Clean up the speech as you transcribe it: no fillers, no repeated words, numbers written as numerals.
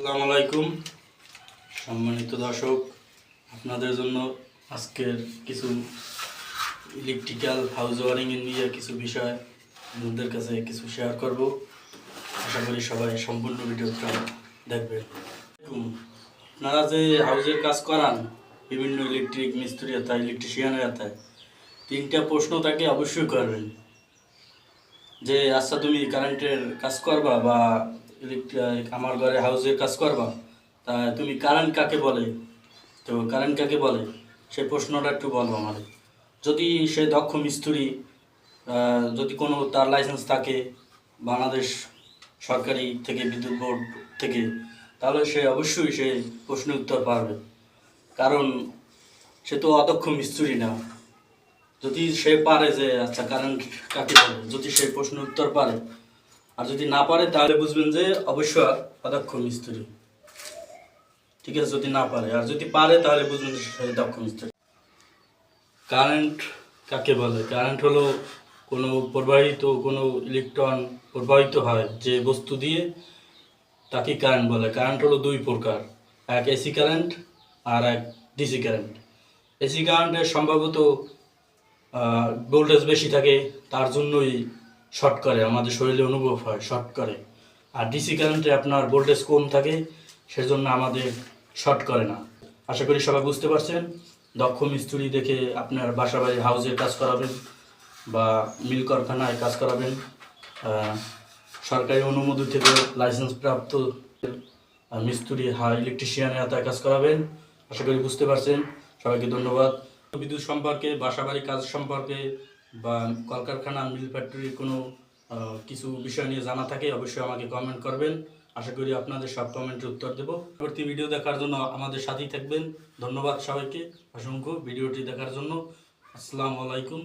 আসসালামু আলাইকুম সম্মানিত দর্শক, আপনাদের জন্য আজকের কিছু ইলেকট্রিক্যাল হাউস ওয়ারিং এর নিয়ে কিছু বিষয় আপনাদের কাছে কিছু শেয়ার করব। আশা করি সবাই সম্পূর্ণ ভিডিওটা দেখবেন। আপনারা যে হাউসের কাজ করান, বিভিন্ন ইলেকট্রিক মিস্ত্রি আছে, ইলেকট্রিশিয়ানের আছে, তিনটা প্রশ্ন তাকে অবশ্যই করবেন যে আচ্ছা তুমি কারেন্টের কাজ করবা বা আমার ঘরে হাউসের কাজ করবা, তা তুমি কারেন্ট কাকে বলে, তো কারেন্ট কাকে বলে সেই প্রশ্নটা একটু বলো আমাদের। যদি সে দক্ষ মিস্ত্রি, যদি কোনো তার লাইসেন্স থাকে বাংলাদেশ সরকারি থেকে, বিদ্যুৎ বোর্ড থেকে, তাহলে সে অবশ্যই সে প্রশ্নের উত্তর পারবে, কারণ সে তো অদক্ষ মিস্ত্রি না। যদি সে পারে যে আচ্ছা কারেন্ট কাকে বলে, যদি সে প্রশ্ন উত্তর পারে, আর যদি না পারে তাহলে বুঝবেন যে অবশ্যই অদক্ষ মিস্ত্রি। ঠিক আছে, যদি না পারে, আর যদি পারে তাহলে বুঝবেন যে সে দক্ষ মিস্ত্রি। কারেন্ট কাকে বলে? কারেন্ট হলো কোনো ইলেকট্রন প্রবাহিত হয় যে বস্তু দিয়ে, তাকে কারেন্ট বলে। কারেন্ট হলো দুই প্রকার, এক এসি কারেন্ট আর এক ডিসি কারেন্ট। এসি কারেন্টের সম্ভবত ভোল্টেজ বেশি থাকে, তার জন্যই শর্ট করে, আমাদের শরীরে অনুভব হয় শর্ট করে। আর ডিসি কারেন্টে আপনার ভোল্টেজ কম থাকে, সেজন্য আমাদের শর্ট করে না। আশা করি সবাই বুঝতে পারছেন। দক্ষ মিস্ত্রি দেখে আপনার বাসা বাড়ি হাউসের কাজ করাবেন বা মিল কারখানায় কাজ করাবেন, সরকারি অনুমোদন থেকে লাইসেন্স প্রাপ্ত মিস্ত্রি ইলেকট্রিশিয়ানের হাতে কাজ করাবেন। আশা করি বুঝতে পারছেন। সবাইকে ধন্যবাদ। বিদ্যুৎ সম্পর্কে, বাসাবাড়ি কাজ সম্পর্কে বা কলকারখানা, মিল ফ্যাক্টরির কোনো কিছু বিষয় নিয়ে জানা থাকে অবশ্যই আমাকে কমেন্ট করবেন। আশা করি আপনাদের সব কমেন্টের উত্তর দেব। পরবর্তী ভিডিও দেখার জন্য আমাদের সাথেই থাকবেন। ধন্যবাদ সবাইকে অসংখ্য ভিডিওটি দেখার জন্য। আসসালামু আলাইকুম।